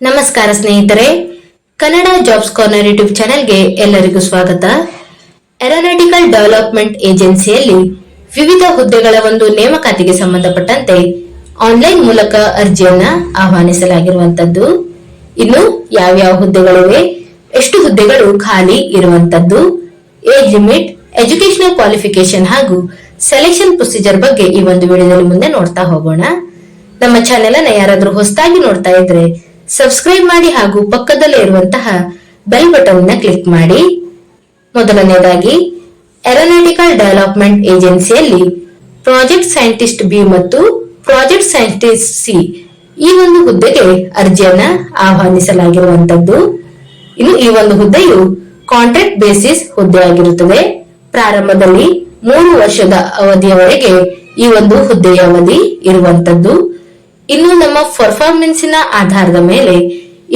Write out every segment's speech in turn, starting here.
ನಮಸ್ಕಾರ ಸ್ನೇಹಿತರೆ, Kannada jobs corner YouTube ಚಾನೆಲ್ಗೆ ಎಲ್ಲರಿಗೂ ಸ್ವಾಗತ. ಏರೋನಾಟಿಕಲ್ ಡೆವಲಪ್ಮೆಂಟ್ ಏಜೆನ್ಸಿಯಲ್ಲಿ ವಿವಿಧ ಹುದ್ದೆಗಳ ಒಂದು ನೇಮಕಾತಿಗೆ ಸಂಬಂಧಪಟ್ಟಂತೆ ಆನ್ಲೈನ್ ಮೂಲಕ ಅರ್ಜಿಯನ್ನ ಆಹ್ವಾನಿಸಲಾಗಿರುವಂತದ್ದು. ಇನ್ನು ಯಾವ್ಯಾವ ಹುದ್ದೆಗಳಿವೆ, ಎಷ್ಟು ಹುದ್ದೆಗಳು ಖಾಲಿ ಇರುವಂತದ್ದು, ಏಜ್ ಲಿಮಿಟ್, ಎಜುಕೇಶನಲ್ ಕ್ವಾಲಿಫಿಕೇಶನ್ ಹಾಗೂ ಸೆಲೆಕ್ಷನ್ ಪ್ರೊಸೀಜರ್ ಬಗ್ಗೆ ಈ ಒಂದು ವಿಡಿಯೋದಲ್ಲಿ ಮುಂದೆ ನೋಡ್ತಾ ಹೋಗೋಣ. ನಮ್ಮ ಚಾನೆಲ್ ಅನ್ನ ಯಾರಾದ್ರೂ ಹೊಸದಾಗಿ ನೋಡ್ತಾ ಇದ್ರೆ ಸಬ್ಸ್ಕ್ರೈಬ್ ಮಾಡಿ ಹಾಗೂ ಪಕ್ಕದಲ್ಲೇ ಇರುವಂತಹ ಬೆಲ್ ಬಟನ್ ನ ಕ್ಲಿಕ್ ಮಾಡಿ. ಮೊದಲನೇದಾಗಿ ಏರೋನಾಟಿಕಲ್ ಡೆವಲಪ್ಮೆಂಟ್ ಏಜೆನ್ಸಿಯಲ್ಲಿ ಪ್ರಾಜೆಕ್ಟ್ ಸೈಂಟಿಸ್ಟ್ ಬಿ ಮತ್ತು ಪ್ರಾಜೆಕ್ಟ್ ಸೈಂಟಿಸ್ಟ್ ಸಿ ಈ ಒಂದು ಹುದ್ದೆಗೆ ಅರ್ಜಿಯನ್ನ ಆಹ್ವಾನಿಸಲಾಗಿರುವಂತದ್ದು. ಇನ್ನು ಈ ಒಂದು ಹುದ್ದೆಯು ಕಾಂಟ್ರಾಕ್ಟ್ ಬೇಸಿಸ್ ಹುದ್ದೆ ಆಗಿರುತ್ತದೆ. ಪ್ರಾರಂಭದಲ್ಲಿ 3 ವರ್ಷದ ಅವಧಿಯವರೆಗೆ ಈ ಒಂದು ಹುದ್ದೆಯ ಅವಧಿ ಇರುವಂತದ್ದು. ಇನ್ನು ನಮ್ಮ ಪರ್ಫಾರ್ಮೆನ್ಸಿನ ಆಧಾರದ ಮೇಲೆ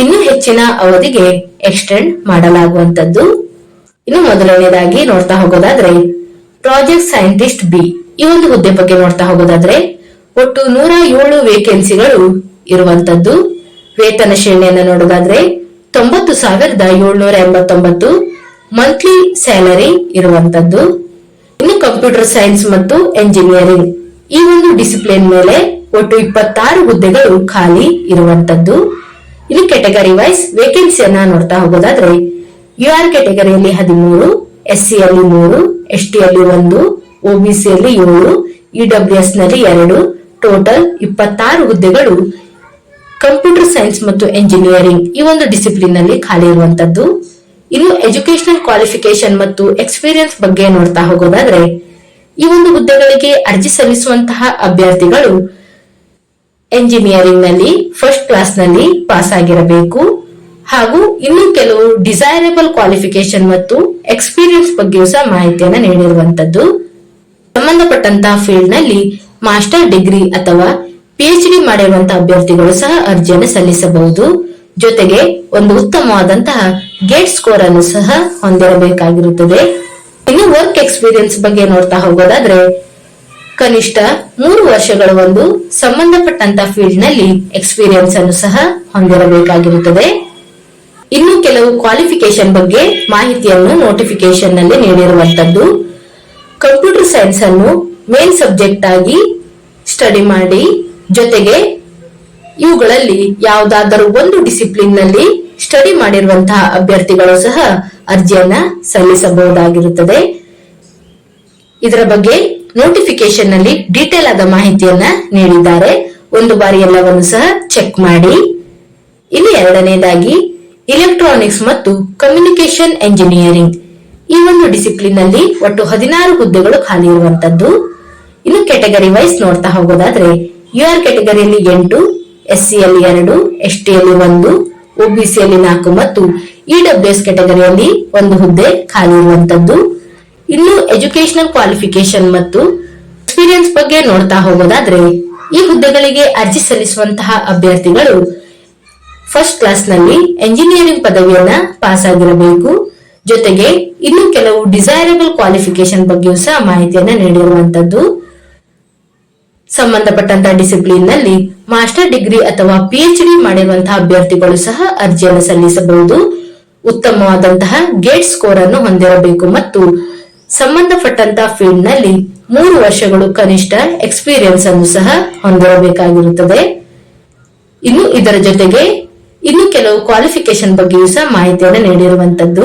ಇನ್ನೂ ಹೆಚ್ಚಿನ ಅವಧಿಗೆ ಎಕ್ಸ್ಟೆಂಡ್ ಮಾಡಲಾಗುವಂತದ್ದು. ಇನ್ನು ಮೊದಲನೇದಾಗಿ ನೋಡ್ತಾ ಹೋಗೋದಾದ್ರೆ ಪ್ರಾಜೆಕ್ಟ್ ಸೈಂಟಿಸ್ಟ್ ಬಿ ಈ ಒಂದು ಹುದ್ದೆ ಬಗ್ಗೆ ನೋಡ್ತಾ ಹೋಗೋದಾದ್ರೆ ಒಟ್ಟು 107 ವೇಕೆನ್ಸಿಗಳು ಇರುವಂತದ್ದು. ವೇತನ ಶ್ರೇಣಿಯನ್ನು ನೋಡೋದಾದ್ರೆ 90,789 ಮಂತ್ಲಿ ಸ್ಯಾಲರಿ ಇರುವಂತದ್ದು. ಇನ್ನು ಕಂಪ್ಯೂಟರ್ ಸೈನ್ಸ್ ಮತ್ತು ಎಂಜಿನಿಯರಿಂಗ್ ಈ ಒಂದು ಡಿಸಿಪ್ಲಿನ್ ಮೇಲೆ ಒಟ್ಟು 26 ಹುದ್ದೆಗಳು ಖಾಲಿ ಇರುವಂತದ್ದು. ಇನ್ನು ಕೆಟಗರಿ ವೈಸ್ ವೇಕೆನ್ಸಿಯನ್ನ ನೋಡ್ತಾ ಹೋಗೋದಾದ್ರೆ ಯುಆರ್ ಕೆಟಗರಿಯಲ್ಲಿ 13, SC ಯಲ್ಲಿ 3, ST ಯಲ್ಲಿ 1, OBC ಯಲ್ಲಿ 7, EWS ನಲ್ಲಿ 2, ಟೋಟಲ್ 26 ಹುದ್ದೆಗಳು ಕಂಪ್ಯೂಟರ್ ಸೈನ್ಸ್ ಮತ್ತು ಎಂಜಿನಿಯರಿಂಗ್ ಈ ಒಂದು ಡಿಸಿಪ್ಲಿನ್ ನಲ್ಲಿ ಖಾಲಿ ಇರುವಂತದ್ದು. ಇನ್ನು ಎಜುಕೇಶನಲ್ ಕ್ವಾಲಿಫಿಕೇಶನ್ ಮತ್ತು ಎಕ್ಸ್ಪೀರಿಯನ್ಸ್ ಬಗ್ಗೆ ನೋಡ್ತಾ ಹೋಗೋದಾದ್ರೆ ಈ ಒಂದು ಹುದ್ದೆಗಳಿಗೆ ಅರ್ಜಿ ಸಲ್ಲಿಸುವಂತಹ ಅಭ್ಯರ್ಥಿಗಳು ಎಂಜಿನಿಯರಿಂಗ್ ನಲ್ಲಿ ಫಸ್ಟ್ ಕ್ಲಾಸ್ ನಲ್ಲಿ ಪಾಸ್ ಆಗಿರಬೇಕು ಹಾಗೂ ಇನ್ನು ಕೆಲವು ಡಿಸೈರಬಲ್ ಕ್ವಾಲಿಫಿಕೇಶನ್ ಮತ್ತು ಎಕ್ಸ್ಪೀರಿಯನ್ಸ್ ಬಗ್ಗೆಯೂ ಸಹ ಮಾಹಿತಿಯನ್ನು ನೀಡಿರುವಂತದ್ದು. ಸಂಬಂಧಪಟ್ಟಂತಹ ಫೀಲ್ಡ್ ನಲ್ಲಿ ಮಾಸ್ಟರ್ ಡಿಗ್ರಿ ಅಥವಾ PhD ಮಾಡಿರುವಂತಹ ಅಭ್ಯರ್ಥಿಗಳು ಸಹ ಅರ್ಜಿಯನ್ನು ಸಲ್ಲಿಸಬಹುದು. ಜೊತೆಗೆ ಒಂದು ಉತ್ತಮವಾದಂತಹ ಗೇಟ್ ಸ್ಕೋರ್ ಅನ್ನು ಸಹ ಹೊಂದಿರಬೇಕಾಗಿರುತ್ತದೆ. ಇನ್ನು ವರ್ಕ್ ಎಕ್ಸ್ಪೀರಿಯನ್ಸ್ ಬಗ್ಗೆ ನೋಡ್ತಾ ಹೋಗೋದಾದ್ರೆ ಕನಿಷ್ಠ 3 ವರ್ಷಗಳ ಒಂದು ಸಂಬಂಧಪಟ್ಟಂತ ಫೀಲ್ಡ್ ನಲ್ಲಿ ಎಕ್ಸ್ಪೀರಿಯನ್ಸ್ ಅನ್ನು ಸಹ ಹೊಂದಿರಬೇಕಾಗಿರುತ್ತದೆ. ಇನ್ನು ಕೆಲವು ಕ್ವಾಲಿಫಿಕೇಶನ್ ಬಗ್ಗೆ ಮಾಹಿತಿಯನ್ನು ನೋಟಿಫಿಕೇಶನ್ ನಲ್ಲಿ ನೀಡಿರುವಂತದ್ದು. ಕಂಪ್ಯೂಟರ್ ಸೈನ್ಸ್ ಅನ್ನು ಮೇನ್ ಸಬ್ಜೆಕ್ಟ್ ಆಗಿ ಸ್ಟಡಿ ಮಾಡಿ, ಜೊತೆಗೆ ಇವುಗಳಲ್ಲಿ ಯಾವುದಾದರೂ ಒಂದು ಡಿಸಿಪ್ಲಿನ್ ನಲ್ಲಿ ಸ್ಟಡಿ ಮಾಡಿರುವಂತಹ ಅಭ್ಯರ್ಥಿಗಳು ಸಹ ಅರ್ಜಿಯನ್ನ ಸಲ್ಲಿಸಬಹುದಾಗಿರುತ್ತದೆ. ಇದರ ಬಗ್ಗೆ ನೋಟಿಫಿಕೇಶನ್ ನಲ್ಲಿ ಡೀಟೇಲ್ ಆದ ಮಾಹಿತಿಯನ್ನ ನೀಡಿದ್ದಾರೆ. ಒಂದು ಬಾರಿ ಎಲ್ಲವನ್ನು ಸಹ ಚೆಕ್ ಮಾಡಿ. ಇನ್ನು ಎರಡನೇದಾಗಿ ಇಲೆಕ್ಟ್ರಾನಿಕ್ಸ್ ಮತ್ತು ಕಮ್ಯುನಿಕೇಶನ್ ಎಂಜಿನಿಯರಿಂಗ್ ಈ ಒಂದು ಡಿಸಿಪ್ಲಿನ್ ನಲ್ಲಿ ಒಟ್ಟು 16 ಹುದ್ದೆಗಳು ಖಾಲಿ ಇರುವಂತದ್ದು. ಇನ್ನು ಕೆಟಗರಿ ವೈಸ್ ನೋಡ್ತಾ ಹೋಗೋದಾದ್ರೆ ಯುಆರ್ ಕೆಟಗರಿಯಲ್ಲಿ 8, SC ಯಲ್ಲಿ 2, ST ಯಲ್ಲಿ 1, OBC ಯಲ್ಲಿ 4 ಮತ್ತು EWS ಕೆಟಗರಿಯಲ್ಲಿ 1 ಹುದ್ದೆ ಖಾಲಿ ಇರುವಂತದ್ದು. ಇನ್ನು ಎಜುಕೇಶನಲ್ ಕ್ವಾಲಿಫಿಕೇಶನ್ ಮತ್ತು ಎಕ್ಸ್ಪೀರಿಯನ್ಸ್ ಬಗ್ಗೆ ನೋಡ್ತಾ ಹೋಗೋದಾದ್ರೆ ಈ ಹುದ್ದೆಗಳಿಗೆ ಅರ್ಜಿ ಸಲ್ಲಿಸುವಂತಹ ಅಭ್ಯರ್ಥಿಗಳು ಫಸ್ಟ್ ಕ್ಲಾಸ್ ನಲ್ಲಿ ಎಂಜಿನಿಯರಿಂಗ್ ಪದವಿಯನ್ನ ಪಾಸ್ ಆಗಿರಬೇಕು. ಜೊತೆಗೆ ಇನ್ನು ಕೆಲವು ಡಿಸೈರಬಲ್ ಕ್ವಾಲಿಫಿಕೇಶನ್ ಬಗ್ಗೆಯೂ ಸಹ ಮಾಹಿತಿಯನ್ನ ನೀಡಿರುವಂತದ್ದು. ಸಂಬಂಧಪಟ್ಟಂತಹ ಡಿಸಿಪ್ಲಿನ್ ನಲ್ಲಿ ಮಾಸ್ಟರ್ ಡಿಗ್ರಿ ಅಥವಾ PhD ಮಾಡಿರುವಂತಹ ಅಭ್ಯರ್ಥಿಗಳು ಸಹ ಅರ್ಜಿಯನ್ನು ಸಲ್ಲಿಸಬಹುದು. ಉತ್ತಮವಾದಂತಹ ಗೇಟ್ ಸ್ಕೋರ್ ಅನ್ನು ಹೊಂದಿರಬೇಕು ಮತ್ತು ಸಂಬಂಧಪಟ್ಟಂತಹ ಫೀಲ್ಡ್ ನಲ್ಲಿ 3 ವರ್ಷಗಳು ಕನಿಷ್ಠ ಎಕ್ಸ್ಪೀರಿಯನ್ಸ್ ಅನ್ನು ಸಹ ಹೊಂದಿರಬೇಕಾಗಿರುತ್ತದೆ. ಇನ್ನು ಇದರ ಜೊತೆಗೆ ಇನ್ನು ಕೆಲವು ಕ್ವಾಲಿಫಿಕೇಶನ್ ಬಗ್ಗೆಯೂ ಸಹ ಮಾಹಿತಿಯನ್ನು ನೀಡಿರುವಂತದ್ದು.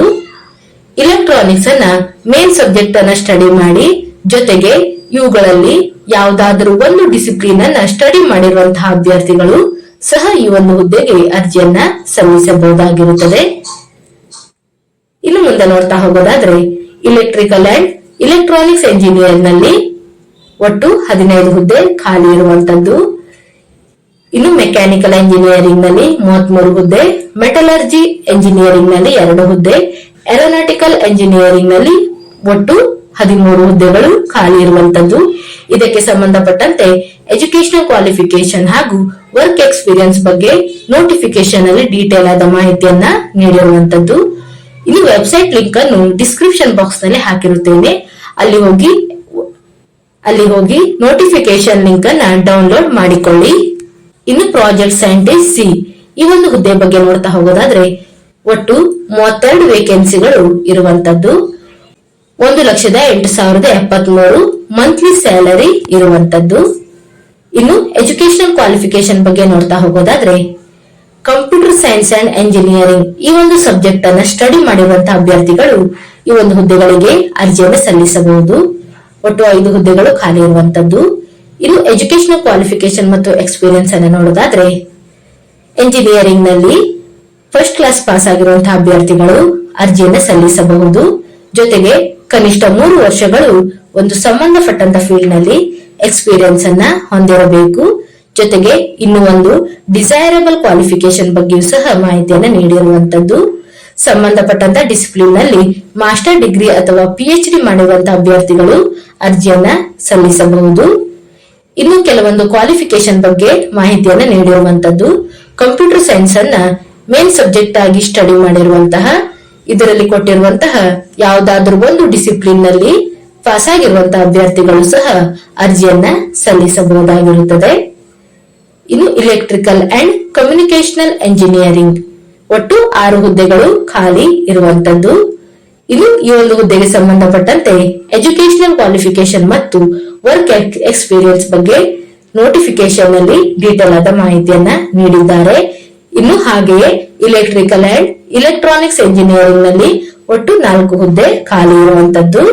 ಇಲೆಕ್ಟ್ರಾನಿಕ್ಸ್ ಅನ್ನ ಮೇನ್ ಸಬ್ಜೆಕ್ಟ್ ಅನ್ನ ಸ್ಟಡಿ ಮಾಡಿ, ಜೊತೆಗೆ ಇವುಗಳಲ್ಲಿ ಯಾವುದಾದರೂ ಒಂದು ಡಿಸಿಪ್ಲಿನ್ ಅನ್ನ ಸ್ಟಡಿ ಮಾಡಿರುವಂತಹ ಅಭ್ಯರ್ಥಿಗಳು ಸಹ ಈ ಒಂದು ಹುದ್ದೆಗೆ ಅರ್ಜಿಯನ್ನ ಸಲ್ಲಿಸಬಹುದಾಗಿರುತ್ತದೆ. ಇನ್ನು ಮುಂದೆ ನೋಡ್ತಾ ಹೋಗೋದಾದ್ರೆ ಇಲೆಕ್ಟ್ರಿಕಲ್ ಅಂಡ್ ಇಲೆಕ್ಟ್ರಾನಿಕ್ಸ್ ಎಂಜಿನಿಯರ್ ನಲ್ಲಿ ಒಟ್ಟು 15 ಹುದ್ದೆ ಖಾಲಿ ಇರುವಂತದ್ದು. ಇನ್ನು ಮೆಕ್ಯಾನಿಕಲ್ ಎಂಜಿನಿಯರಿಂಗ್ ನಲ್ಲಿ 33 ಹುದ್ದೆ, ಮೆಟಲರ್ಜಿ ಎಂಜಿನಿಯರಿಂಗ್ ನಲ್ಲಿ 2 ಹುದ್ದೆ, ಏರೋನಾಟಿಕಲ್ ಎಂಜಿನಿಯರಿಂಗ್ ನಲ್ಲಿ ಒಟ್ಟು 13 ಹುದ್ದೆಗಳು ಖಾಲಿ ಇರುವಂತದ್ದು. ಇದಕ್ಕೆ ಸಂಬಂಧಪಟ್ಟಂತೆ ಎಜುಕೇಶನಲ್ ಕ್ವಾಲಿಫಿಕೇಶನ್ ಹಾಗೂ ವರ್ಕ್ ಎಕ್ಸ್ಪೀರಿಯನ್ಸ್ ಬಗ್ಗೆ ನೋಟಿಫಿಕೇಶನ್ ಅಲ್ಲಿ ಡೀಟೇಲ್ ಆದ ಮಾಹಿತಿಯನ್ನ ನೀಡಿರುವಂತದ್ದು. ಇನ್ನು ವೆಬ್ಸೈಟ್ ಲಿಂಕ್ ಅನ್ನು ಡಿಸ್ಕ್ರಿಪ್ಷನ್ ಬಾಕ್ಸ್ ನಲ್ಲಿ ಹಾಕಿರುತ್ತೇನೆ. ಅಲ್ಲಿ ಹೋಗಿ ನೋಟಿಫಿಕೇಶನ್ ಲಿಂಕ್ ಅನ್ನ ಡೌನ್ಲೋಡ್ ಮಾಡಿಕೊಳ್ಳಿ. ಇನ್ನು ಪ್ರಾಜೆಕ್ಟ್ ಸೈಂಟಿಸ್ಟ್ ಸಿ ಈ ಒಂದು ಹುದ್ದೆ ಬಗ್ಗೆ ನೋಡ್ತಾ ಹೋಗೋದಾದ್ರೆ ಒಟ್ಟು 32 ವೇಕೆನ್ಸಿಗಳು ಇರುವಂತದ್ದು. 1,08,073 ಮಂತ್ಲಿ ಸ್ಯಾಲರಿ ಇರುವಂತದ್ದು. ಇನ್ನು ಎಜುಕೇಶನಲ್ ಕ್ವಾಲಿಫಿಕೇಶನ್ ಬಗ್ಗೆ ನೋಡ್ತಾ ಹೋಗೋದಾದ್ರೆ ಕಂಪ್ಯೂಟರ್ ಸೈನ್ಸ್ ಅಂಡ್ ಎಂಜಿನಿಯರಿಂಗ್ ಈ ಒಂದು ಸಬ್ಜೆಕ್ಟ್ ಅನ್ನ ಸ್ಟಡಿ ಮಾಡಿರುವಂತಹ ಅಭ್ಯರ್ಥಿಗಳು ಈ ಒಂದು ಹುದ್ದೆಗಳಿಗೆ ಅರ್ಜಿಯನ್ನು ಸಲ್ಲಿಸಬಹುದು. ಒಟ್ಟು 5 ಹುದ್ದೆಗಳು ಖಾಲಿ ಇರುವಂತದ್ದು. ಇನ್ನು ಎಜುಕೇಶನಲ್ ಕ್ವಾಲಿಫಿಕೇಶನ್ ಮತ್ತು ಎಕ್ಸ್ಪೀರಿಯನ್ಸ್ ಅನ್ನು ನೋಡೋದಾದ್ರೆ ಎಂಜಿನಿಯರಿಂಗ್ ನಲ್ಲಿ ಫಸ್ಟ್ ಕ್ಲಾಸ್ ಪಾಸ್ ಆಗಿರುವಂತಹ ಅಭ್ಯರ್ಥಿಗಳು ಅರ್ಜಿಯನ್ನು ಸಲ್ಲಿಸಬಹುದು. ಜೊತೆಗೆ ಕನಿಷ್ಠ 3 ವರ್ಷಗಳು ಒಂದು ಸಂಬಂಧಪಟ್ಟಂತ ಫೀಲ್ಡ್ ನಲ್ಲಿ ಎಕ್ಸ್ಪೀರಿಯನ್ಸ್ ಅನ್ನ ಹೊಂದಿರಬೇಕು. ಜೊತೆಗೆ ಇನ್ನು ಒಂದು ಡಿಸೈರಬಲ್ ಕ್ವಾಲಿಫಿಕೇಶನ್ ಬಗ್ಗೆಯೂ ಸಹ ಮಾಹಿತಿಯನ್ನು ನೀಡಿರುವಂತದ್ದು. ಸಂಬಂಧಪಟ್ಟಂತ ಡಿಸಿಪ್ಲಿನ್ ನಲ್ಲಿ ಮಾಸ್ಟರ್ ಡಿಗ್ರಿ ಅಥವಾ PhD ಮಾಡಿರುವಂತಹ ಅಭ್ಯರ್ಥಿಗಳು ಅರ್ಜಿಯನ್ನ ಸಲ್ಲಿಸಬಹುದು. ಇನ್ನು ಕೆಲವೊಂದು ಕ್ವಾಲಿಫಿಕೇಶನ್ ಬಗ್ಗೆ ಮಾಹಿತಿಯನ್ನು ನೀಡಿರುವಂತದ್ದು. ಕಂಪ್ಯೂಟರ್ ಸೈನ್ಸ್ ಅನ್ನ ಮೇನ್ ಸಬ್ಜೆಕ್ಟ್ ಆಗಿ ಸ್ಟಡಿ ಮಾಡಿರುವಂತಹ, ಇದರಲ್ಲಿ ಕೊಟ್ಟಿರುವಂತಹ ಯಾವುದಾದ್ರೂ ಒಂದು ಡಿಸಿಪ್ಲಿನ್ ನಲ್ಲಿ ಪಾಸ್ ಆಗಿರುವಂತಹ ಅಭ್ಯರ್ಥಿಗಳು ಸಹ ಅರ್ಜಿಯನ್ನ ಸಲ್ಲಿಸಬಹುದಾಗಿರುತ್ತದೆ. ಇನ್ನು ಇಲೆಕ್ಟ್ರಿಕಲ್ ಅಂಡ್ ಕಮ್ಯುನಿಕೇಶನಲ್ ಎಂಜಿನಿಯರಿಂಗ್ ಒಟ್ಟು 6 ಹುದ್ದೆಗಳು ಖಾಲಿ ಇರುವಂತದ್ದು. ಇದು ಈ ಒಂದು ಹುದ್ದೆಗೆ ಸಂಬಂಧಪಟ್ಟಂತೆ ಎಜುಕೇಶನಲ್ ಕ್ವಾಲಿಫಿಕೇಶನ್ ಮತ್ತು ವರ್ಕ್ ಎಕ್ಸ್ಪೀರಿಯನ್ಸ್ ಬಗ್ಗೆ ನೋಟಿಫಿಕೇಶನ್ ನಲ್ಲಿ ಡೀಟೇಲ್ ಆದ ಮಾಹಿತಿಯನ್ನ ನೀಡಿದ್ದಾರೆ. ಇನ್ನು ಹಾಗೆಯೇ ಇಲೆಕ್ಟ್ರಿಕಲ್ ಅಂಡ್ ಇಲೆಕ್ಟ್ರಾನಿಕ್ಸ್ ಎಂಜಿನಿಯರಿಂಗ್ ನಲ್ಲಿ ಒಟ್ಟು 4 ಹುದ್ದೆ ಖಾಲಿ ಇರುವಂತದ್ದು.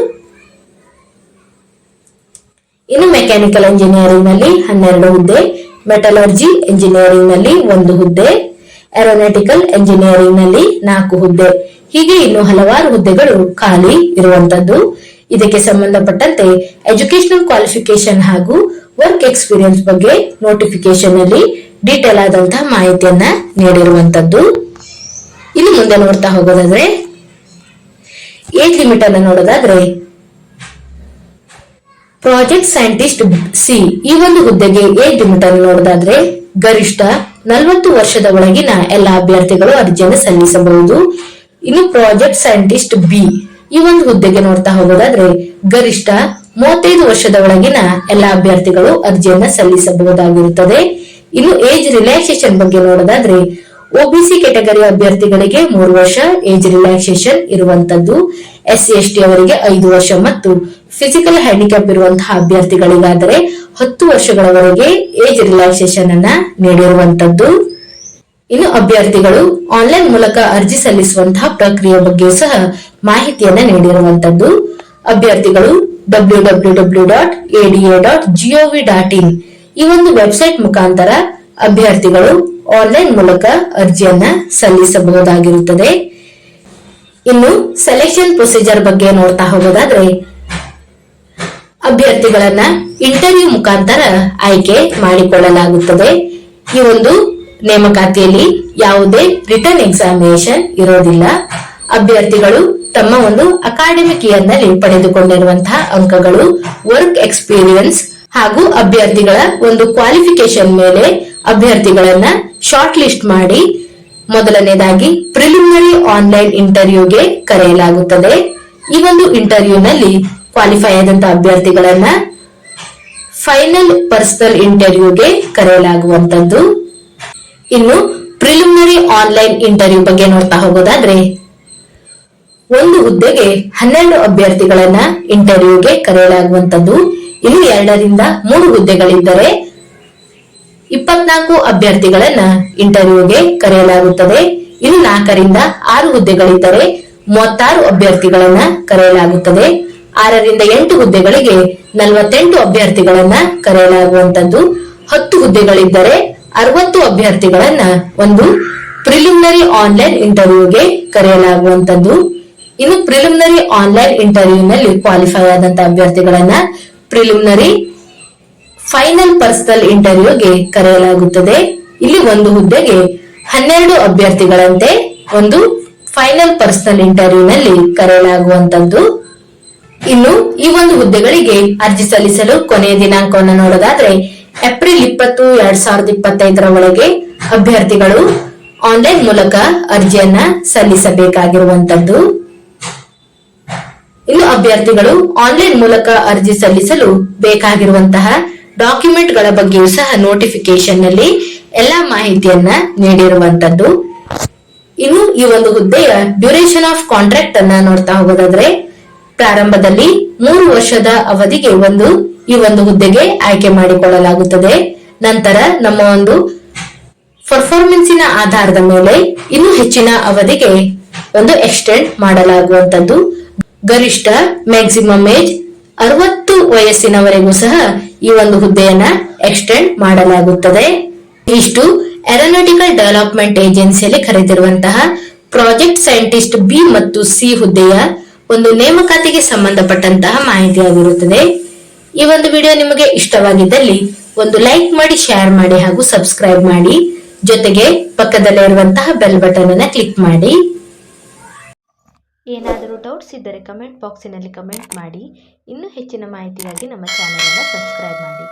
ಇನ್ನು ಮೆಕ್ಯಾನಿಕಲ್ ಎಂಜಿನಿಯರಿಂಗ್ ನಲ್ಲಿ 12 ಹುದ್ದೆ, ಮೆಟಲರ್ಜಿ ಎಂಜಿನಿಯರಿಂಗ್ ನಲ್ಲಿ 1 ಹುದ್ದೆ, ಏರೋನಾಟಿಕಲ್ ಎಂಜಿನಿಯರಿಂಗ್ ನಲ್ಲಿ 4 ಹುದ್ದೆ, ಹೀಗೆ ಇನ್ನು ಹಲವಾರು ಹುದ್ದೆಗಳು ಖಾಲಿ ಇರುವಂತದ್ದು. ಇದಕ್ಕೆ ಸಂಬಂಧಪಟ್ಟಂತೆ ಎಜುಕೇಶನಲ್ ಕ್ವಾಲಿಫಿಕೇಶನ್ ಹಾಗೂ ವರ್ಕ್ ಎಕ್ಸ್ಪೀರಿಯನ್ಸ್ ಬಗ್ಗೆ ನೋಟಿಫಿಕೇಶನ್ ಅಲ್ಲಿ ಡೀಟೇಲ್ ಆದಂತಹ ಮಾಹಿತಿಯನ್ನ ನೀಡಿರುವಂತದ್ದು. ಇನ್ನು ಮುಂದೆ ನೋಡ್ತಾ ಹೋಗೋದಾದ್ರೆ ಏಜ್ ಲಿಮಿಟ್ ಅನ್ನು ನೋಡೋದಾದ್ರೆ ಪ್ರಾಜೆಕ್ಟ್ ಸೈಂಟಿಸ್ಟ್ ಸಿ ಈ ಒಂದು ಹುದ್ದೆಗೆ ಏಜ್ ಲಿಮಿಟ್ ಅನ್ನು ನೋಡೋದಾದ್ರೆ ಗರಿಷ್ಠ 40 ವರ್ಷದ ಒಳಗಿನ ಎಲ್ಲ ಅಭ್ಯರ್ಥಿಗಳು ಅರ್ಜಿಯನ್ನು ಸಲ್ಲಿಸಬಹುದು. ಇನ್ನು ಪ್ರಾಜೆಕ್ಟ್ ಸೈಂಟಿಸ್ಟ್ ಬಿ ಈ ಒಂದು ಹುದ್ದೆಗೆ ನೋಡ್ತಾ ಹೋಗೋದಾದ್ರೆ ಗರಿಷ್ಠ 35 ವರ್ಷದ ಒಳಗಿನ ಎಲ್ಲ ಅಭ್ಯರ್ಥಿಗಳು ಅರ್ಜಿಯನ್ನ ಸಲ್ಲಿಸಬಹುದಾಗಿರುತ್ತದೆ. ಇನ್ನು ಏಜ್ ರಿಲ್ಯಾಕ್ಸೇಷನ್ ಬಗ್ಗೆ ನೋಡೋದಾದ್ರೆ OBC ಕೆಟಗರಿ ಅಭ್ಯರ್ಥಿಗಳಿಗೆ 3 ವರ್ಷ ಏಜ್ ರಿಲ್ಯಾಕ್ಸೇಷನ್ ಇರುವಂತದ್ದು, SC ST ಅವರಿಗೆ 5 ವರ್ಷ ಮತ್ತು ಫಿಸಿಕಲ್ ಹ್ಯಾಂಡಿಕ್ಯಾಪ್ ಇರುವಂತಹ ಅಭ್ಯರ್ಥಿಗಳಿಗಾದರೆ 10 ವರ್ಷಗಳವರೆಗೆ ಏಜ್ ರಿಲ್ಯಾಕ್ಸೇಷನ್ ಅನ್ನ ನೀಡಿರುವಂತದ್ದು. ಇನ್ನು ಅಭ್ಯರ್ಥಿಗಳು ಆನ್ಲೈನ್ ಮೂಲಕ ಅರ್ಜಿ ಸಲ್ಲಿಸುವಂತಹ ಪ್ರಕ್ರಿಯೆ ಬಗ್ಗೆ ಸಹ ಮಾಹಿತಿಯನ್ನ ನೀಡಿರುವಂತದ್ದು. ಅಭ್ಯರ್ಥಿಗಳು www.ada.gov.in ಈ ಒಂದು ವೆಬ್ಸೈಟ್ ಮುಖಾಂತರ ಅಭ್ಯರ್ಥಿಗಳು ಆನ್ಲೈನ್ ಮೂಲಕ ಅರ್ಜಿಯನ್ನ ಸಲ್ಲಿಸಬಹುದಾಗಿರುತ್ತದೆ. ಇನ್ನು ಸೆಲೆಕ್ಷನ್ ಪ್ರೊಸೀಜರ್ ಬಗ್ಗೆ ನೋಡ್ತಾ ಹೋಗೋದಾದ್ರೆ ಅಭ್ಯರ್ಥಿಗಳನ್ನ ಇಂಟರ್ವ್ಯೂ ಮುಖಾಂತರ ಆಯ್ಕೆ ಮಾಡಿಕೊಳ್ಳಲಾಗುತ್ತದೆ. ಈ ಒಂದು ನೇಮಕಾತಿಯಲ್ಲಿ ಯಾವುದೇ ರಿಟರ್ನ್ ಎಕ್ಸಾಮಿನೇಷನ್ ಇರೋದಿಲ್ಲ. ಅಭ್ಯರ್ಥಿಗಳು ತಮ್ಮ ಒಂದು ಅಕಾಡೆಮಿಕ್ ಇಯರ್ ನಲ್ಲಿ ಪಡೆದುಕೊಂಡಿರುವಂತಹ ಅಂಕಗಳು, ವರ್ಕ್ ಎಕ್ಸ್ಪೀರಿಯನ್ಸ್ ಹಾಗೂ ಅಭ್ಯರ್ಥಿಗಳ ಒಂದು ಕ್ವಾಲಿಫಿಕೇಶನ್ ಮೇಲೆ ಅಭ್ಯರ್ಥಿಗಳನ್ನ ಶಾರ್ಟ್ ಲಿಸ್ಟ್ ಮಾಡಿ ಮೊದಲನೇದಾಗಿ ಪ್ರಿಲಿಮಿನರಿ ಆನ್ಲೈನ್ ಇಂಟರ್ವ್ಯೂಗೆ ಕರೆಯಲಾಗುತ್ತದೆ. ಈ ಒಂದು ಇಂಟರ್ವ್ಯೂ ನಲ್ಲಿ ಕ್ವಾಲಿಫೈ ಆದಂತಹ ಅಭ್ಯರ್ಥಿಗಳನ್ನ ಫೈನಲ್ ಪರ್ಸನಲ್ ಇಂಟರ್ವ್ಯೂಗೆ ಕರೆಯಲಾಗುವಂತದ್ದು. ಇನ್ನು ಪ್ರಿಲಿಮಿನರಿ ಆನ್ಲೈನ್ ಇಂಟರ್ವ್ಯೂ ಬಗ್ಗೆ ನೋಡ್ತಾ ಹೋಗೋದಾದ್ರೆ ಒಂದು ಹುದ್ದೆಗೆ 12 ಅಭ್ಯರ್ಥಿಗಳನ್ನ ಇಂಟರ್ವ್ಯೂಗೆ ಕರೆಯಲಾಗುವಂತದ್ದು. ಇನ್ನು 2 ರಿಂದ 3 ಹುದ್ದೆಗಳಿದ್ದರೆ 24 ಅಭ್ಯರ್ಥಿಗಳನ್ನ ಇಂಟರ್ವ್ಯೂಗೆ ಕರೆಯಲಾಗುತ್ತದೆ. ಇನ್ನು 4 ರಿಂದ 6 ಹುದ್ದೆಗಳಿದ್ದರೆ 36 ಅಭ್ಯರ್ಥಿಗಳನ್ನ ಕರೆಯಲಾಗುತ್ತದೆ. 6 ರಿಂದ 8 ಹುದ್ದೆಗಳಿಗೆ 48 ಅಭ್ಯರ್ಥಿಗಳನ್ನ ಕರೆಯಲಾಗುವಂತದ್ದು. 10 ಹುದ್ದೆಗಳಿದ್ದರೆ 60 ಅಭ್ಯರ್ಥಿಗಳನ್ನ ಒಂದು ಪ್ರಿಲಿಮಿನರಿ ಆನ್ಲೈನ್ ಇಂಟರ್ವ್ಯೂಗೆ ಕರೆಯಲಾಗುವಂತದ್ದು. ಇನ್ನು ಪ್ರಿಲಿಮಿನರಿ ಆನ್ಲೈನ್ ಇಂಟರ್ವ್ಯೂ ನಲ್ಲಿ ಕ್ವಾಲಿಫೈ ಆದಂತಹ ಅಭ್ಯರ್ಥಿಗಳನ್ನ ಪ್ರಿಲಿಮಿನರಿ ಫೈನಲ್ ಪರ್ಸನಲ್ ಇಂಟರ್ವ್ಯೂಗೆ ಕರೆಯಲಾಗುತ್ತದೆ. ಇಲ್ಲಿ ಒಂದು ಹುದ್ದೆಗೆ 12 ಅಭ್ಯರ್ಥಿಗಳಂತೆ ಒಂದು ಫೈನಲ್ ಪರ್ಸನಲ್ ಇಂಟರ್ವ್ಯೂ ನಲ್ಲಿ ಕರೆಯಲಾಗುವಂತದ್ದು. ಇನ್ನು ಈ ಒಂದು ಹುದ್ದೆಗಳಿಗೆ ಅರ್ಜಿ ಸಲ್ಲಿಸಲು ಕೊನೆಯ ದಿನಾಂಕವನ್ನು ನೋಡೋದಾದ್ರೆ ಏಪ್ರಿಲ್ 20, 2025 ಒಳಗೆ ಅಭ್ಯರ್ಥಿಗಳು ಆನ್ಲೈನ್ ಮೂಲಕ ಅರ್ಜಿಯನ್ನ ಸಲ್ಲಿಸಬೇಕಾಗಿರುವಂತದ್ದು. ಇನ್ನು ಅಭ್ಯರ್ಥಿಗಳು ಆನ್ಲೈನ್ ಮೂಲಕ ಅರ್ಜಿ ಸಲ್ಲಿಸಲು ಬೇಕಾಗಿರುವಂತಹ ಡಾಕ್ಯುಮೆಂಟ್ ಗಳ ಬಗ್ಗೆಯೂ ಸಹ ನೋಟಿಫಿಕೇಶನ್ ನಲ್ಲಿ ಎಲ್ಲಾ ಮಾಹಿತಿಯನ್ನ ನೀಡಿರುವಂತದ್ದು. ಇನ್ನು ಈ ಒಂದು ಹುದ್ದೆಯ ಡ್ಯೂರೇಷನ್ ಆಫ್ ಕಾಂಟ್ರಾಕ್ಟ್ ಅನ್ನ ನೋಡ್ತಾ ಹೋಗೋದಾದ್ರೆ ಪ್ರಾರಂಭದಲ್ಲಿ 3 ವರ್ಷದ ಅವಧಿಗೆ ಈ ಒಂದು ಹುದ್ದೆಗೆ ಆಯ್ಕೆ ಮಾಡಿಕೊಳ್ಳಲಾಗುತ್ತದೆ. ನಂತರ ನಮ್ಮ ಒಂದು ಪರ್ಫಾರ್ಮೆನ್ಸಿನ ಆಧಾರದ ಮೇಲೆ ಇನ್ನೂ ಹೆಚ್ಚಿನ ಅವಧಿಗೆ ಎಕ್ಸ್ಟೆಂಡ್ ಮಾಡಲಾಗುವಂತದ್ದು. ಗರಿಷ್ಠ ಮ್ಯಾಕ್ಸಿಮಮ್ ಏಜ್ 60 ವಯಸ್ಸಿನವರೆಗೂ ಸಹ ಈ ಒಂದು ಹುದ್ದೆಯನ್ನ ಎಕ್ಸ್ಟೆಂಡ್ ಮಾಡಲಾಗುತ್ತದೆ. ಇಷ್ಟು ಏರೋನಾಟಿಕಲ್ ಡೆವಲಪ್ಮೆಂಟ್ ಏಜೆನ್ಸಿಯಲ್ಲಿ ಕರೆದಿರುವಂತಹ ಪ್ರಾಜೆಕ್ಟ್ ಸೈಂಟಿಸ್ಟ್ ಬಿ ಮತ್ತು ಸಿ ಹುದ್ದೆಯ ಒಂದು ನೇಮಕಾತಿಗೆ ಸಂಬಂಧಪಟ್ಟಂತಹ ಮಾಹಿತಿಯಾಗಿರುತ್ತದೆ. ಈ ಒಂದು ವಿಡಿಯೋ ನಿಮಗೆ ಇಷ್ಟವಾಗಿದ್ದಲ್ಲಿ ಒಂದು ಲೈಕ್ ಮಾಡಿ, ಶೇರ್ ಮಾಡಿ ಹಾಗೂ ಸಬ್ಸ್ಕ್ರೈಬ್ ಮಾಡಿ. ಜೊತೆಗೆ ಪಕ್ಕದಲ್ಲೇ ಇರುವಂತಹ ಬೆಲ್ ಬಟನ್ ಅನ್ನು ಕ್ಲಿಕ್ ಮಾಡಿ. ಏನಾದರೂ ಡೌಟ್ಸ್ ಇದ್ದರೆ ಕಮೆಂಟ್ ಬಾಕ್ಸಿನಲ್ಲಿ ಕಮೆಂಟ್ ಮಾಡಿ. ಇನ್ನೂ ಹೆಚ್ಚಿನ ಮಾಹಿತಿಗಾಗಿ ನಮ್ಮ ಚಾನೆಲ್ ಅನ್ನು ಸಬ್ಸ್ಕ್ರೈಬ್ ಮಾಡಿ.